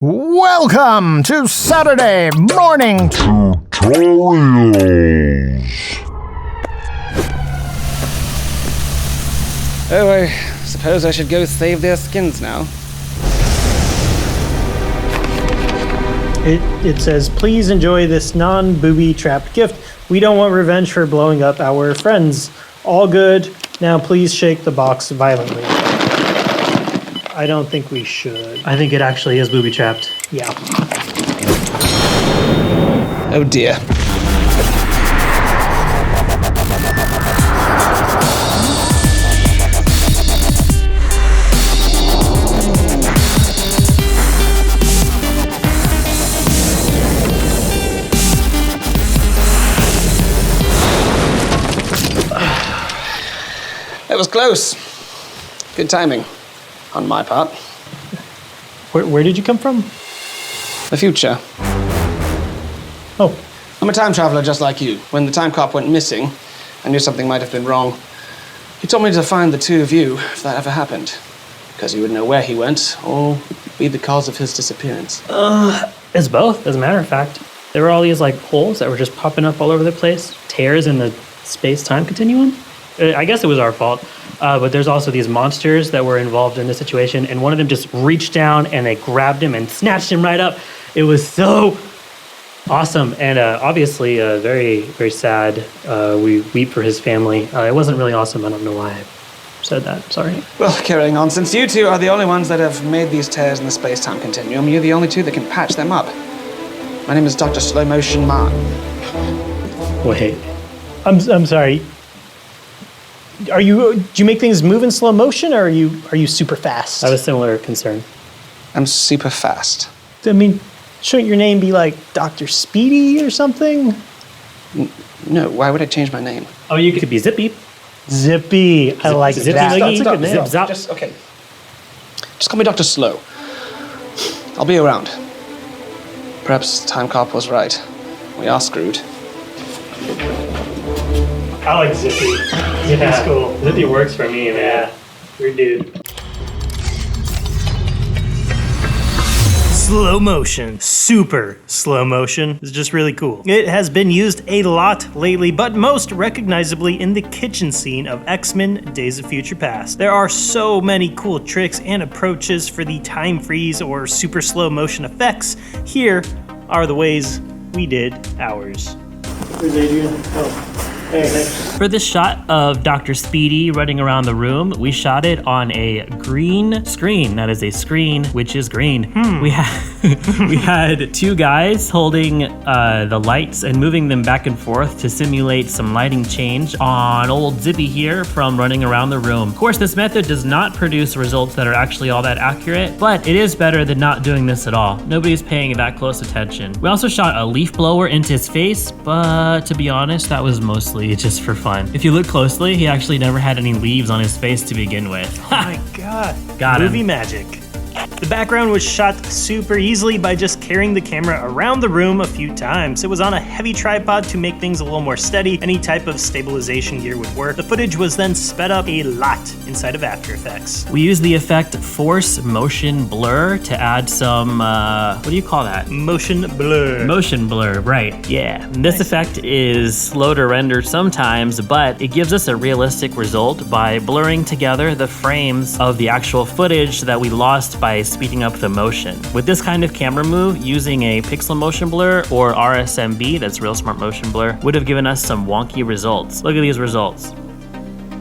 Welcome to Saturday morning tutorials. Oh, I suppose I should go save their skins now. It says, please enjoy this non-booby-trapped gift. We don't want revenge for blowing up our friends. All good. Now please shake the box violently. I don't think we should. I think it actually is booby-trapped. Yeah. Oh dear. It was close. Good timing, on my part. Where did you come from? The future. Oh. I'm a time traveler just like you. When the time cop went missing, I knew something might have been wrong. He told me to find the two of you if that ever happened, because he would know where he went or be the cause of his disappearance. It's both, as a matter of fact. There were all these holes that were just popping up all over the place, tears in the space-time continuum. I guess it was our fault, but there's also these monsters that were involved in the situation, and one of them just reached down and they grabbed him and snatched him right up. It was so awesome, and obviously very, very sad. We weep for his family. It wasn't really awesome. I don't know why I said that. Sorry. Well, carrying on, since you two are the only ones that have made these tears in the space-time continuum, you're the only two that can patch them up. My name is Dr. Slow Motion Man. Wait. I'm sorry. Do you make things move in slow motion, or are you super fast? I have a similar concern. I'm super fast. I mean, shouldn't your name be like Dr. Speedy or something? No, why would I change my name? Oh, you could be Zippy. Zippy. I like Zippy that. Leggy. That's a good name. Zip Zop. Just call me Dr. Slow. I'll be around. Perhaps Time Cop was right. We are screwed. I like Zippy. Zippy's cool. Zippy works for me, man. Yeah. Weird dude. Slow motion, super slow motion is just really cool. It has been used a lot lately, but most recognizably in the kitchen scene of X-Men Days of Future Past. There are so many cool tricks and approaches for the time freeze or super slow motion effects. Here are the ways we did ours. Where's Adrian? Oh. Hey, thanks. For this shot of Dr. Speedy running around the room, we shot it on a green screen. That is a screen which is green. We had two guys holding the lights and moving them back and forth to simulate some lighting change on old Zippy here from running around the room. Of course, this method does not produce results that are actually all that accurate, but it is better than not doing this at all. Nobody's paying that close attention. We also shot a leaf blower into his face, but to be honest, that was mostly just for fun. If you look closely, he actually never had any leaves on his face to begin with. Oh my god. Got Movie him. magic. The background was shot super easily by just carrying the camera around the room a few times. It was on a heavy tripod to make things a little more steady. Any type of stabilization gear would work. The footage was then sped up a lot inside of After Effects. We used the effect Force Motion Blur to add some, what do you call that? Motion blur. Motion blur, right. Yeah. This effect is slow to render sometimes, but it gives us a realistic result by blurring together the frames of the actual footage that we lost by speeding up the motion. With this kind of camera move, using a pixel motion blur or RSMB, that's Real Smart Motion Blur, would have given us some wonky results. Look at these results.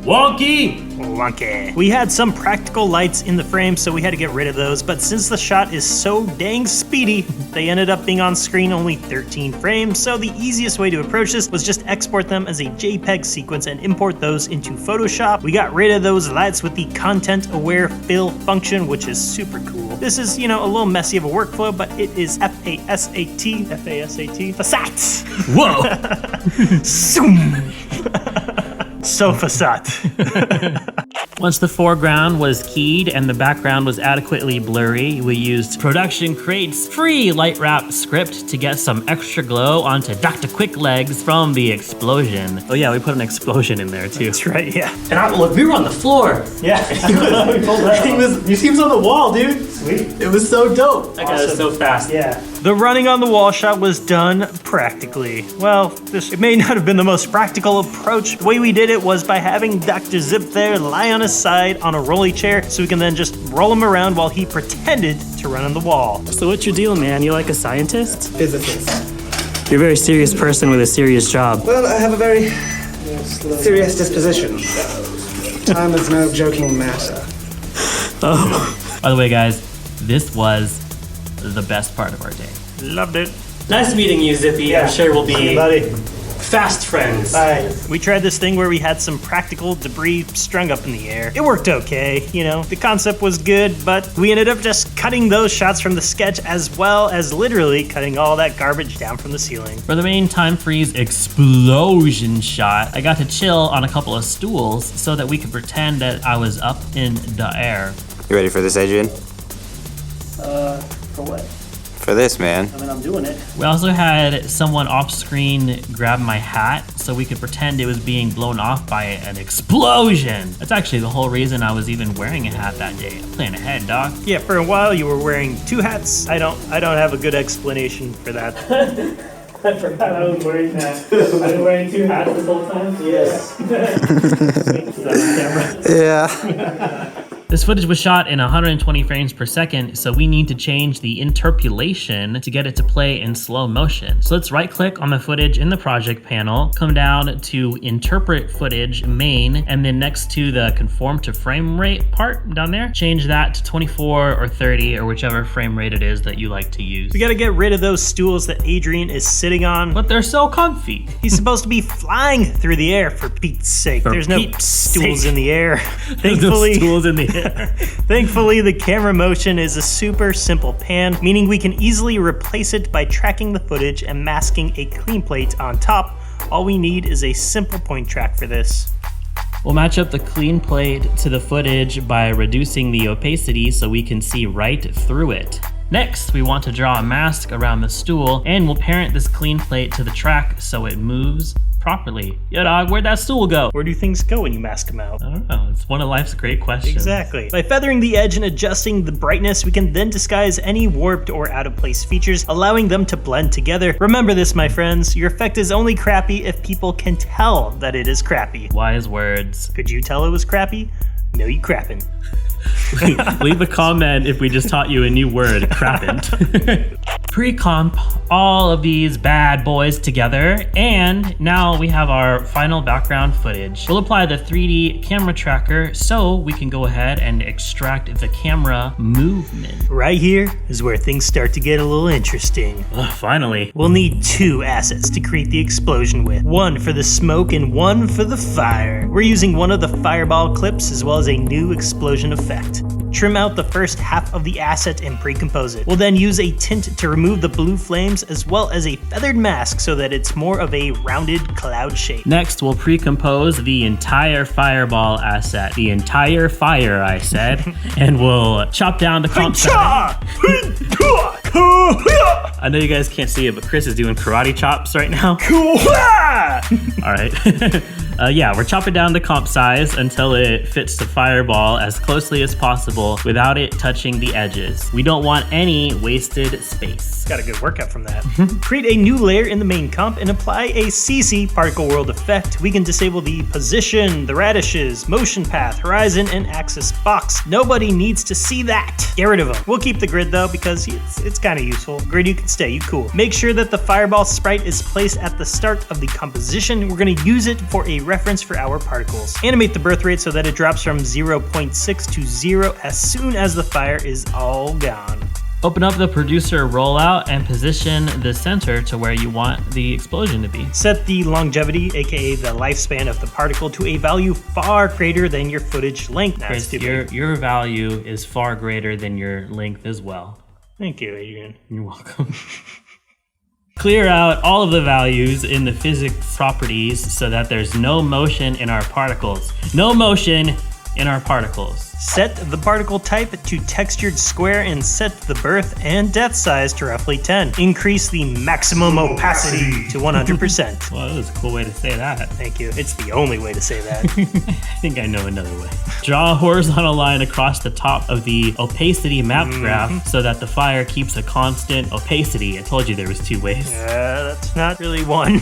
Wonky! Wonky. We had some practical lights in the frame, so we had to get rid of those, but since the shot is so dang speedy, they ended up being on screen only 13 frames, so the easiest way to approach this was just export them as a JPEG sequence and import those into Photoshop. We got rid of those lights with the content-aware fill function, which is super cool. This is, a little messy of a workflow, but it is F-A-S-A-T, Fasat. Whoa! Zoom! So Fasat. Once the foreground was keyed and the background was adequately blurry, we used ProductionCrate's free light wrap script to get some extra glow onto Dr. Quicklegs from the explosion. Oh yeah, we put an explosion in there too. That's right, yeah. And look, we were on the floor. Yeah, you see him on the wall, dude. Sweet. It was so dope. That guy was so fast. Yeah. The running on the wall shot was done practically. Well, it may not have been the most practical approach. The way we did it was by having Dr. Zip there lie on his side on a rolly chair so we can then just roll him around while he pretended to run on the wall. So what's your deal, man? You like a scientist? Physicist. You're a very serious person with a serious job. Well, I have a very serious disposition. Time is no joking matter. Oh. By the way, guys, this was the best part of our day. Loved it. Nice meeting you, Zippy. Yeah. I'm sure we'll be Hey, buddy. fast friends. Bye. We tried this thing where we had some practical debris strung up in the air. It worked okay, you know, the concept was good, but we ended up just cutting those shots from the sketch as well as literally cutting all that garbage down from the ceiling. For the main time freeze explosion shot, I got to chill on a couple of stools so that we could pretend that I was up in the air. You ready for this, Adrian? For what? For this, man. I mean, I'm doing it. We also had someone off screen grab my hat so we could pretend it was being blown off by an explosion. That's actually the whole reason I was even wearing a hat that day. I'm playing ahead, dog. Yeah, for a while you were wearing two hats. I don't have a good explanation for that. I forgot I was wearing that. I've been wearing two hats this whole time? Yes. Yeah. This footage was shot in 120 frames per second, so we need to change the interpolation to get it to play in slow motion. So let's right click on the footage in the project panel, come down to interpret footage main, and then next to the conform to frame rate part down there, change that to 24 or 30 or whichever frame rate it is that you like to use. We gotta get rid of those stools that Adrian is sitting on. But they're so comfy. He's supposed to be flying through the air, for Pete's sake. There's no Pete's stools sake. in the air. There's no Thankfully, stools in the air. Thankfully, the camera motion is a super simple pan, meaning we can easily replace it by tracking the footage and masking a clean plate on top. All we need is a simple point track for this. We'll match up the clean plate to the footage by reducing the opacity so we can see right through it. Next, we want to draw a mask around the stool, and we'll parent this clean plate to the track so it moves properly. Yo, dog, where'd that stool go? Where do things go when you mask them out? I don't know. It's one of life's great questions. Exactly. By feathering the edge and adjusting the brightness, we can then disguise any warped or out of place features, allowing them to blend together. Remember this, my friends, your effect is only crappy if people can tell that it is crappy. Wise words. Could you tell it was crappy? No, you crappin'. Leave a comment if we just taught you a new word, crappant. Pre-comp all of these bad boys together, and now we have our final background footage. We'll apply the 3D camera tracker so we can go ahead and extract the camera movement. Right here is where things start to get a little interesting. Finally. We'll need two assets to create the explosion with. One for the smoke and one for the fire. We're using one of the fireball clips as well as a new explosion effect. Trim out the first half of the asset and pre-compose it. We'll then use a tint to remove the blue flames as well as a feathered mask so that it's more of a rounded cloud shape. Next, we'll pre-compose the entire fireball asset. The entire fire, I said. And we'll chop down the comp size. I know you guys can't see it, but Chris is doing karate chops right now. All right. Yeah, we're chopping down the comp size until it fits the fireball as closely as possible without it touching the edges. We don't want any wasted space. Got a good workout from that. Create a new layer in the main comp and apply a CC particle world effect. We can disable the position, the radishes, motion path, horizon, and axis box. Nobody needs to see that. Get rid of them. We'll keep the grid though because it's kind of useful. Grid, you can stay, you cool. Make sure that the fireball sprite is placed at the start of the composition. We're gonna use it for a reference for our particles. Animate the birth rate so that it drops from 0.6 to 0 as soon as the fire is all gone. Open up the producer rollout and position the center to where you want the explosion to be. Set the longevity, aka the lifespan of the particle, to a value far greater than your footage length. Chris, your value is far greater than your length as well. Thank you, Adrian. You're welcome. Clear out all of the values in the physics properties so that there's no motion in our particles. No motion, in our particles. Set the particle type to textured square and set the birth and death size to roughly 10. Increase the maximum opacity to 100%. Well, that was a cool way to say that. Thank you. It's the only way to say that. I think I know another way. Draw a horizontal line across the top of the opacity map graph so that the fire keeps a constant opacity. I told you there was 2 ways. That's not really one.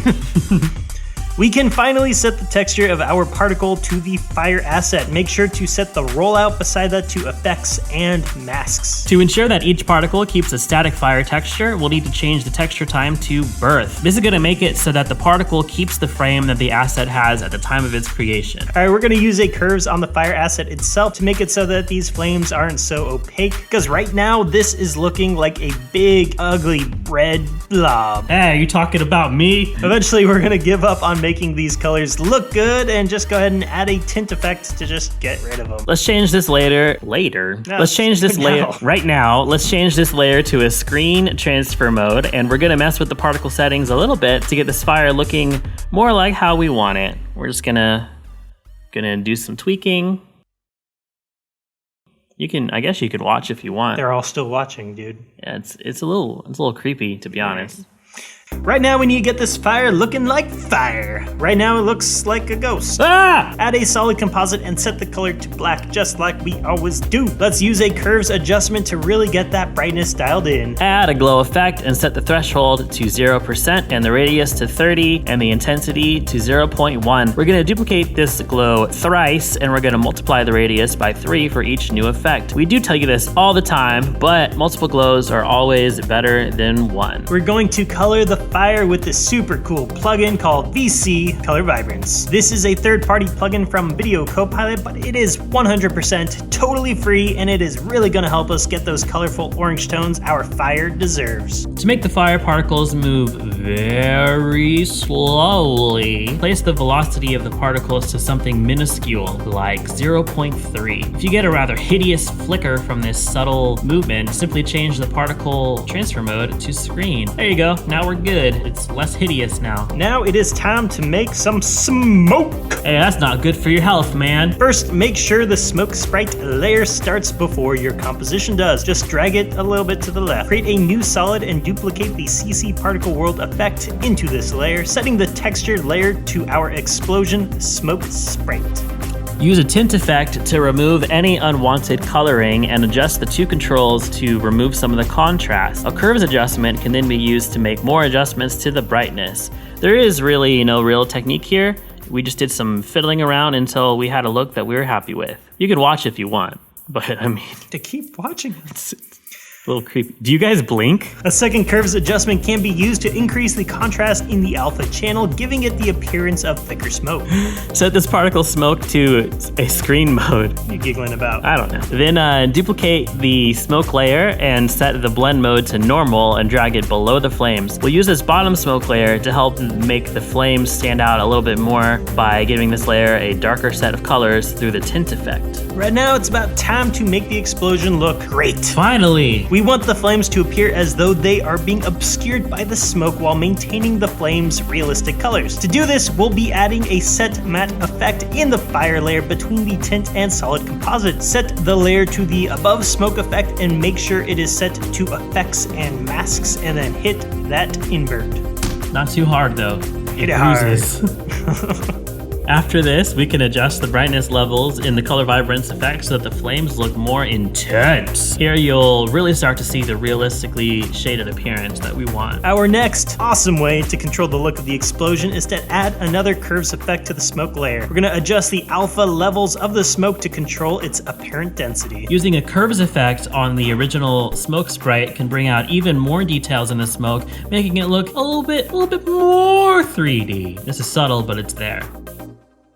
We can finally set the texture of our particle to the fire asset. Make sure to set the rollout beside that to effects and masks. To ensure that each particle keeps a static fire texture, we'll need to change the texture time to birth. This is going to make it so that the particle keeps the frame that the asset has at the time of its creation. All right, we're going to use a curves on the fire asset itself to make it so that these flames aren't so opaque, because right now this is looking like a big, ugly red blob. Hey, are you talking about me? Eventually, we're going to give up on making these colors look good and just go ahead and add a tint effect to just get rid of them. Let's change this later. No, Let's change this layer now. right now. Let's change this layer to a screen transfer mode, and we're gonna mess with the particle settings a little bit to get this fire looking more like how we want it. We're just gonna do some tweaking. I guess you could watch if you want. They're all still watching, dude. Yeah, it's a little creepy, to be honest. Right now we need to get this fire looking like fire. Right now it looks like a ghost. Ah! Add a solid composite and set the color to black just like we always do. Let's use a curves adjustment to really get that brightness dialed in. Add a glow effect and set the threshold to 0% and the radius to 30 and the intensity to 0.1. We're gonna duplicate this glow thrice and we're gonna multiply the radius by 3 for each new effect. We do tell you this all the time, but multiple glows are always better than one. We're going to color the fire with this super cool plugin called VC Color Vibrance. This is a third-party plugin from Video Copilot, but it is 100% totally free, and it is really gonna help us get those colorful orange tones our fire deserves. To make the fire particles move very slowly, place the velocity of the particles to something minuscule, like 0.3. If you get a rather hideous flicker from this subtle movement, simply change the particle transfer mode to screen. There you go, now we're good. It's less hideous now. Now it is time to make some smoke. Hey, that's not good for your health, man. First, make sure the smoke sprite layer starts before your composition does. Just drag it a little bit to the left. Create a new solid and duplicate the CC particle world effect into this layer, setting the texture layer to our explosion smoke sprite. Use a tint effect to remove any unwanted coloring and adjust the 2 controls to remove some of the contrast. A curves adjustment can then be used to make more adjustments to the brightness. There is really no real technique here. We just did some fiddling around until we had a look that we were happy with. You can watch if you want, but I mean, To keep watching it. a little creepy. Do you guys blink? A second curves adjustment can be used to increase the contrast in the alpha channel, giving it the appearance of thicker smoke. Set this particle smoke to a screen mode. What are you giggling about? I don't know. Then duplicate the smoke layer and set the blend mode to normal and drag it below the flames. We'll use this bottom smoke layer to help make the flames stand out a little bit more by giving this layer a darker set of colors through the tint effect. Right now it's about time to make the explosion look great. Finally! We want the flames to appear as though they are being obscured by the smoke while maintaining the flames' realistic colors. To do this, we'll be adding a set matte effect in the fire layer between the tint and solid composite. Set the layer to the above smoke effect and make sure it is set to effects and masks, and then hit that invert. Not too hard though. Hit it hard. Bruises. After this, we can adjust the brightness levels in the color vibrance effect so that the flames look more intense. Here you'll really start to see the realistically shaded appearance that we want. Our next awesome way to control the look of the explosion is to add another curves effect to the smoke layer. We're gonna adjust the alpha levels of the smoke to control its apparent density. Using a curves effect on the original smoke sprite can bring out even more details in the smoke, making it look a little bit more 3D. This is subtle, but it's there.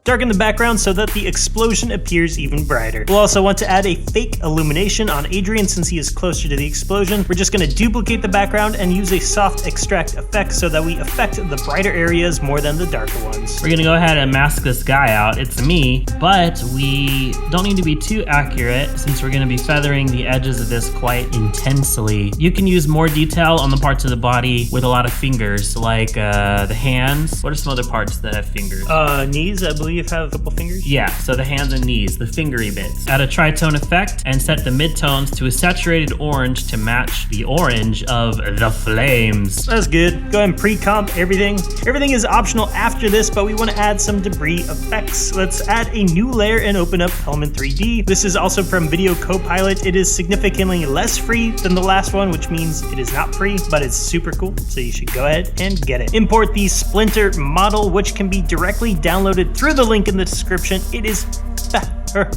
Darken the background so that the explosion appears even brighter. We'll also want to add a fake illumination on Adrian since he is closer to the explosion. We're just going to duplicate the background and use a soft extract effect so that we affect the brighter areas more than the darker ones. We're gonna go ahead and mask this guy out. It's me, but we don't need to be too accurate since we're gonna be feathering the edges of this quite intensely. You can use more detail on the parts of the body with a lot of fingers, like the hands. What are some other parts that have fingers? Knees, I believe. you have a couple fingers? Yeah, so the hands and knees, the fingery bits. Add a tritone effect and set the midtones to a saturated orange to match the orange of the flames. That's good. Go ahead and pre-comp everything. Everything is optional after this, but we want to add some debris effects. Let's add a new layer and open up Element 3D. This is also from Video Copilot. It is significantly less free than the last one, which means it is not free, but it's super cool, so you should go ahead and get it. Import the Splinter model, which can be directly downloaded through the link in the description. It is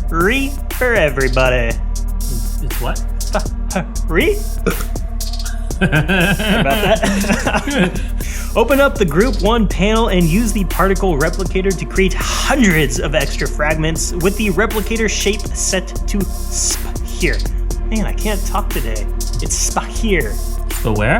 free for everybody. It's what? Free? About that. Open up the Group 1 panel and use the particle replicator to create hundreds of extra fragments with the replicator shape set to here. Man, I can't talk today. It's here. But where?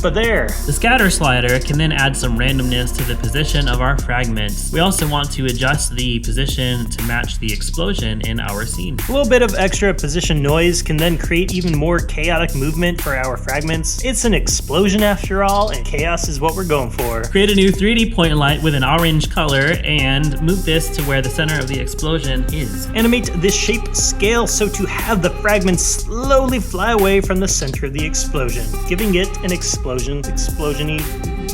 But there. The scatter slider can then add some randomness to the position of our fragments. We also want to adjust the position to match the explosion in our scene. A little bit of extra position noise can then create even more chaotic movement for our fragments. It's an explosion after all, and chaos is what we're going for. Create a new 3D point light with an orange color and move this to where the center of the explosion is. Animate this shape scale so to have the fragments slowly fly away from the center of the explosion, giving it an explosion-y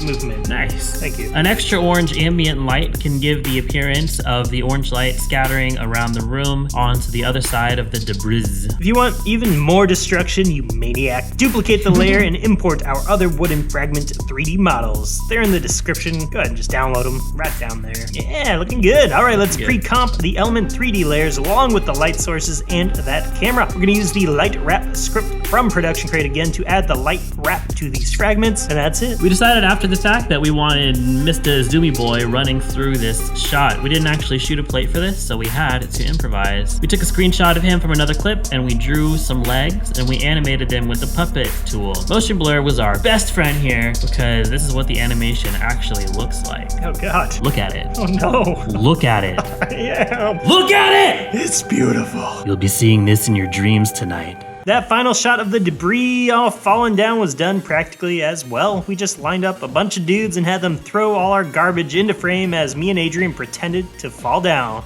movement. Nice. Thank you. An extra orange ambient light can give the appearance of the orange light scattering around the room onto the other side of the debris. If you want even more destruction, you maniac, duplicate the layer and import our other wooden fragment 3D models. They're in the description. Go ahead and just download them right down there. Yeah, looking good. All right, let's pre-comp the Element 3D layers along with the light sources and that camera. We're gonna use the light wrap script from ProductionCrate again to add the light wrap to these fragments, and that's it. We decided after the fact that we wanted Mr. Zoomy Boy running through this shot. We didn't actually shoot a plate for this, so we had to improvise. We took a screenshot of him from another clip and we drew some legs and we animated them with the puppet tool. Motion blur was our best friend here because this is what the animation actually looks like. Oh God. Look at it. Oh no. Look at it. Yeah. Look at it! It's beautiful. You'll be seeing this in your dreams tonight. That final shot of the debris all falling down was done practically as well. We just lined up a bunch of dudes and had them throw all our garbage into frame as me and Adrian pretended to fall down.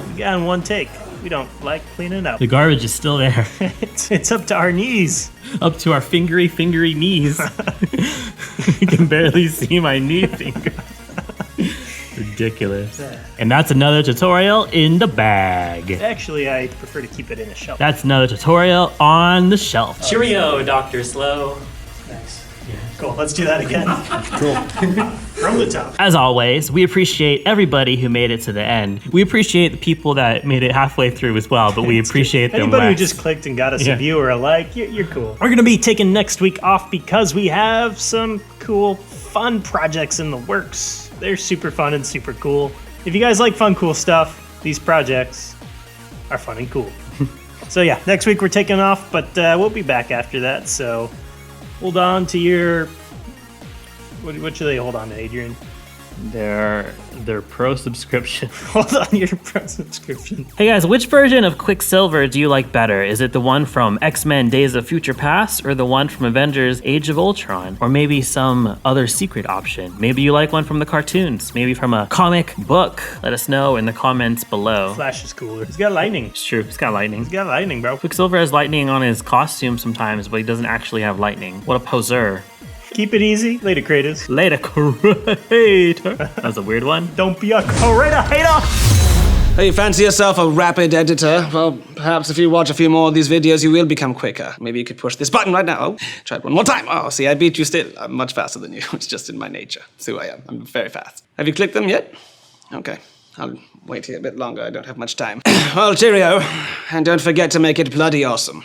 We got in one take. We don't like cleaning up. The garbage is still there. It's up to our knees. Up to our fingery knees. You can barely see my knee finger. Ridiculous. And that's another tutorial in the bag. Actually, I prefer to keep it in a shelf. That's another tutorial on the shelf. Cheerio, Dr. Slow. Nice. Yeah. Cool, let's do that again. Cool. From the top. As always, we appreciate everybody who made it to the end. We appreciate the people that made it halfway through as well, but we appreciate them Anybody less. who just clicked and got us a view or a like, you're cool. We're gonna be taking next week off because we have some cool, fun projects in the works. They're super fun and super cool. If you guys like fun, cool stuff, these projects are fun and cool. So yeah, next week we're taking off, but we'll be back after that. So hold on to your... What should they hold on to, Adrian? Their pro subscription. Hold on to your pro subscription. Hey guys, which version of Quicksilver do you like better? Is it the one from X-Men Days of Future Past or the one from Avengers Age of Ultron? Or maybe some other secret option? Maybe you like one from the cartoons, maybe from a comic book. Let us know in the comments below. Flash is cooler. He's got lightning. It's true, he's got lightning. He's got lightning, bro. Quicksilver has lightning on his costume sometimes, but he doesn't actually have lightning. What a poser. Keep it easy. Later, creators. Later, creator. That was a weird one. Don't be a creator hater. Hey, you fancy yourself a rapid editor? Well, perhaps if you watch a few more of these videos, you will become quicker. Maybe you could push this button right now. Oh, try it one more time. Oh, see, I beat you still. I'm much faster than you. It's just in my nature. It's who I am. I'm very fast. Have you clicked them yet? Okay. I'll wait here a bit longer. I don't have much time. Well, cheerio. And don't forget to make it bloody awesome.